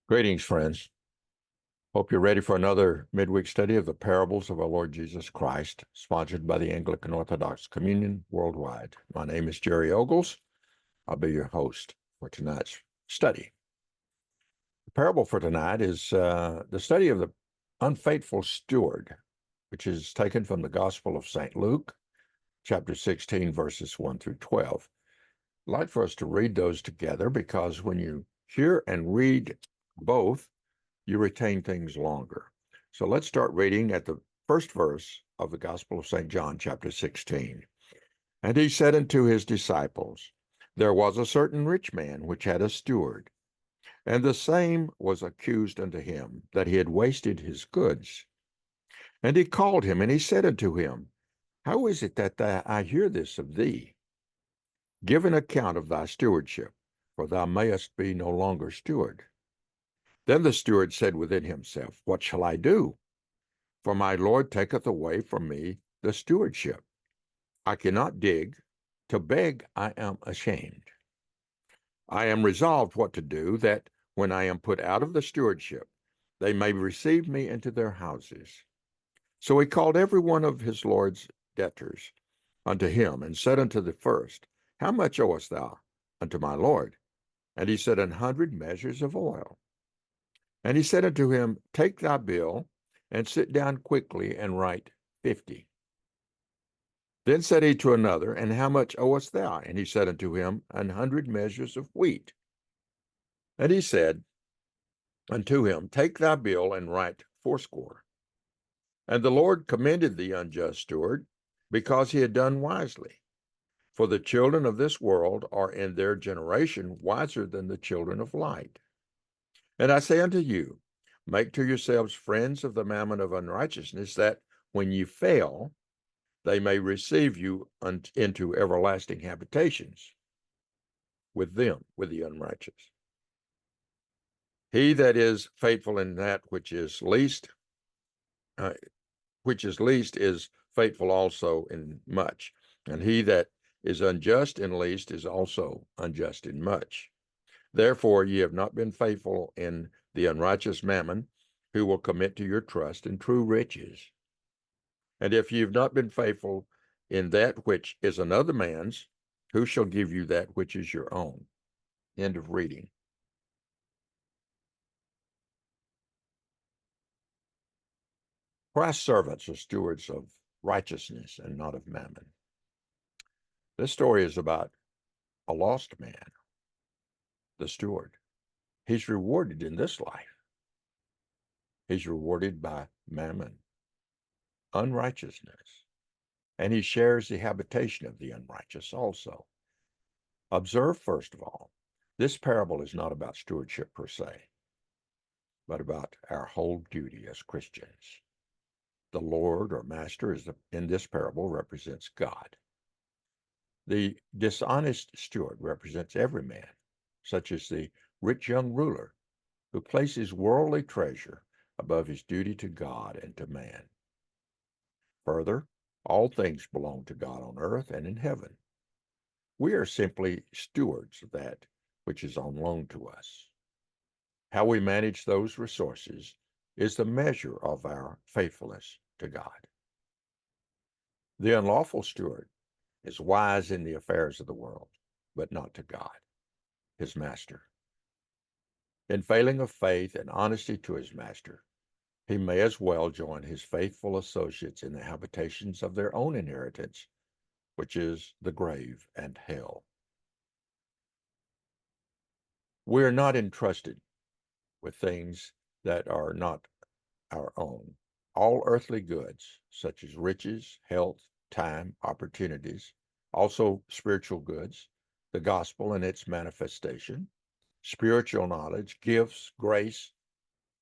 Greetings, friends. Hope you're ready for another midweek study of the parables of our Lord Jesus Christ, sponsored by the Anglican Orthodox Communion worldwide. My name is Jerry Ogles. I'll be your host for tonight's study. The parable for tonight is the study of the unfaithful steward, which is taken from the Gospel of St. Luke, chapter 16, verses 1 through 12. I'd like for us to read those together because when you hear and read both, you retain things longer. So let's start reading at the first verse of the Gospel of St. John, chapter 16. And he said unto his disciples, There was a certain rich man which had a steward, and the same was accused unto him that he had wasted his goods. And he called him, and he said unto him, How is it that I hear this of thee? Give an account of thy stewardship, for thou mayest be no longer steward. Then the steward said within himself, What shall I do? For my Lord taketh away from me the stewardship. I cannot dig. To beg I am ashamed. I am resolved what to do, that when I am put out of the stewardship, they may receive me into their houses. So he called every one of his Lord's debtors unto him, and said unto the first, How much owest thou unto my Lord? And he said, 100 measures of oil. And he said unto him, Take thy bill, and sit down quickly, and write 50. Then said he to another, And how much owest thou? And he said unto him, 100 measures of wheat. And he said unto him, Take thy bill, and write 80. And the Lord commended the unjust steward, because he had done wisely. For the children of this world are in their generation wiser than the children of light. And I say unto you, make to yourselves friends of the mammon of unrighteousness, that when you fail, they may receive you into everlasting habitations with them, with the unrighteous. He that is faithful in that which is least is faithful also in much. And he that is unjust in least is also unjust in much. Therefore ye have not been faithful in the unrighteous mammon, who will commit to your trust in true riches. And if ye have not been faithful in that which is another man's, who shall give you that which is your own? End of reading. Christ's servants are stewards of righteousness and not of mammon. This story is about a lost man, the steward. He's rewarded in this life. He's rewarded by mammon, unrighteousness, and he shares the habitation of the unrighteous also. Observe, first of all, this parable is not about stewardship per se, but about our whole duty as Christians. The Lord or Master in this parable represents God. The dishonest steward represents every man, such as the rich young ruler who places worldly treasure above his duty to God and to man. Further, all things belong to God on earth and in heaven. We are simply stewards of that which is on loan to us. How we manage those resources is the measure of our faithfulness to God. The unlawful steward is wise in the affairs of the world, but not to God, his master. In failing of faith and honesty to his master, he may as well join his faithful associates in the habitations of their own inheritance, which is the grave and hell. We are not entrusted with things that are not our own. All earthly goods, such as riches, health, time, opportunities, also spiritual goods, the gospel and its manifestation, spiritual knowledge, gifts, grace,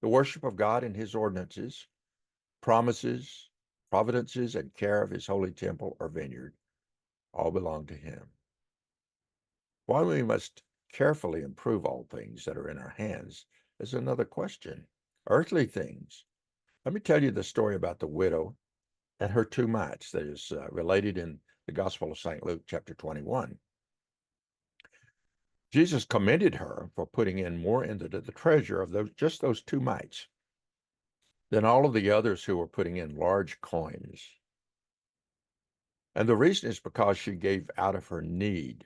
the worship of God and his ordinances, promises, providences, and care of his holy temple or vineyard, all belong to him. Why we must carefully improve all things that are in our hands is another question. Earthly things. Let me tell you the story about the widow and her 2 mites that is related in the Gospel of St. Luke, chapter 21. Jesus commended her for putting in more into the treasure of those 2 mites than all of the others who were putting in large coins. And the reason is because she gave out of her need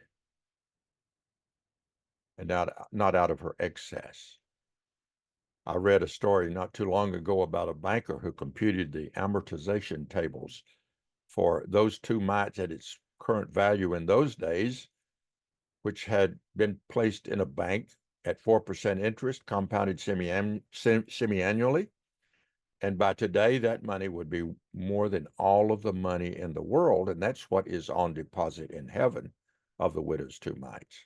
and not out of her excess. I read a story not too long ago about a banker who computed the amortization tables for those 2 mites at its current value in those days, which had been placed in a bank at 4% interest, compounded semi-annually. And by today, that money would be more than all of the money in the world, and that's what is on deposit in heaven of the widow's 2 mites.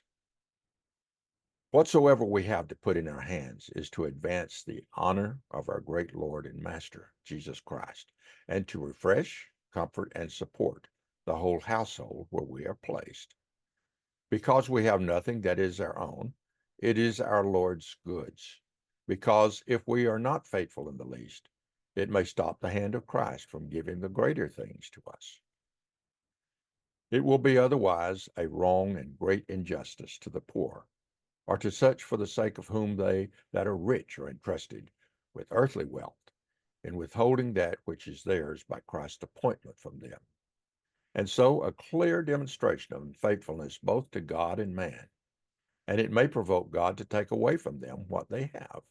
Whatsoever we have to put in our hands is to advance the honor of our great Lord and Master, Jesus Christ, and to refresh, comfort, and support the whole household where we are placed. Because we have nothing that is our own, it is our Lord's goods. Because if we are not faithful in the least, it may stop the hand of Christ from giving the greater things to us. It will be otherwise a wrong and great injustice to the poor, or to such for the sake of whom they that are rich are entrusted with earthly wealth, in withholding that which is theirs by Christ's appointment from them. And so a clear demonstration of unfaithfulness both to God and man, and it may provoke God to take away from them what they have.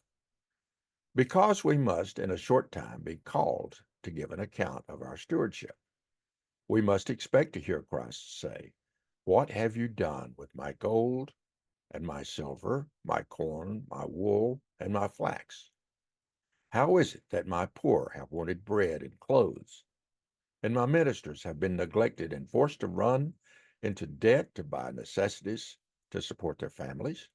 Because we must in a short time be called to give an account of our stewardship, we must expect to hear Christ say, "What have you done with my gold and my silver, my corn, my wool, and my flax? How is it that my poor have wanted bread and clothes, and my ministers have been neglected and forced to run into debt to buy necessities to support their families?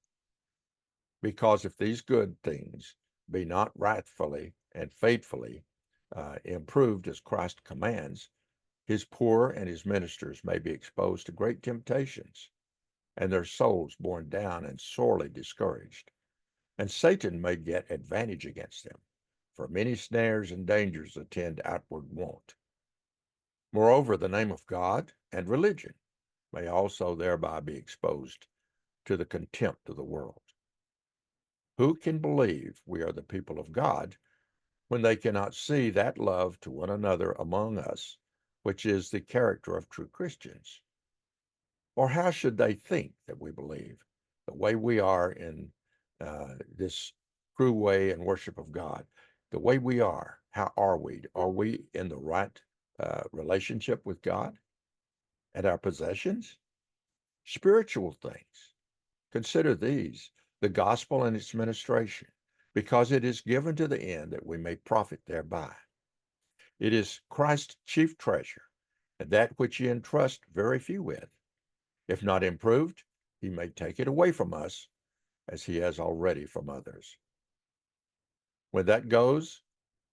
Because if these good things be not rightfully and faithfully improved as Christ commands, his poor and his ministers may be exposed to great temptations, and their souls borne down and sorely discouraged. And Satan may get advantage against them, for many snares and dangers attend outward want. Moreover, the name of God and religion may also thereby be exposed to the contempt of the world. Who can believe we are the people of God when they cannot see that love to one another among us, which is the character of true Christians? Or how should they think that we believe the way we are in this true way and worship of God? The way we are, how are we? Are we in the right relationship with God and our possessions? Spiritual things. Consider these, the gospel and its ministration, because it is given to the end that we may profit thereby. It is Christ's chief treasure, and that which he entrusts very few with. If not improved, he may take it away from us, as he has already from others. When that goes,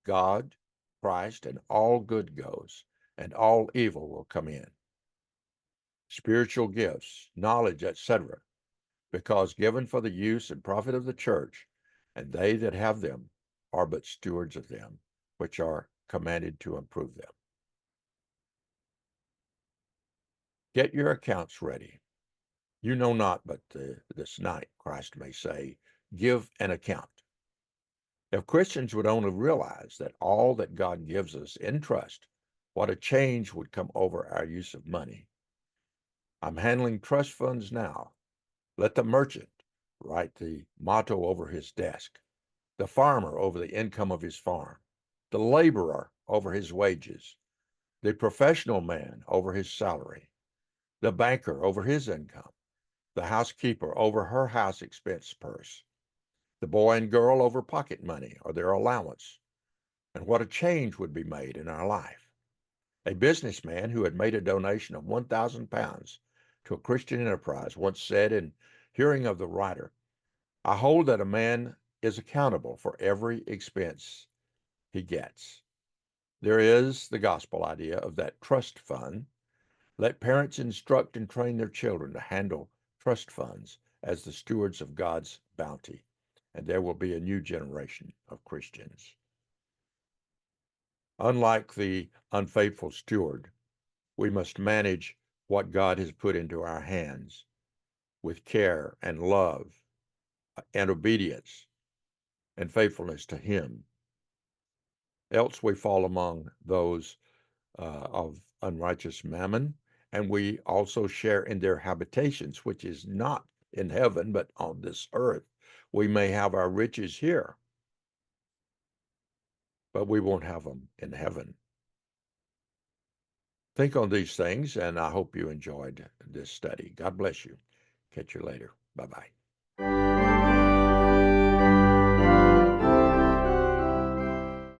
God, Christ, and all good goes, and all evil will come in. Spiritual gifts, knowledge, etc., because given for the use and profit of the church, and they that have them are but stewards of them, which are commanded to improve them. Get your accounts ready. You know not but this night, Christ may say, give an account. If Christians would only realize that all that God gives us in trust, what a change would come over our use of money. I'm handling trust funds now. Let the merchant write the motto over his desk, the farmer over the income of his farm, the laborer over his wages, the professional man over his salary, the banker over his income, the housekeeper over her house expense purse, the boy and girl over pocket money or their allowance, and what a change would be made in our life. A businessman who had made a donation of 1,000 pounds to a Christian enterprise once said in hearing of the writer, "I hold that a man is accountable for every expense he gets." There is the gospel idea of that trust fund. Let parents instruct and train their children to handle trust funds as the stewards of God's bounty, and there will be a new generation of Christians. Unlike the unfaithful steward, we must manage what God has put into our hands. with care and love and obedience and faithfulness to Him. Else we fall among those of unrighteous mammon, and we also share in their habitations, which is not in heaven, but on this earth. We may have our riches here, but we won't have them in heaven. Think on these things, and I hope you enjoyed this study. God bless you. Catch you later. Bye-bye.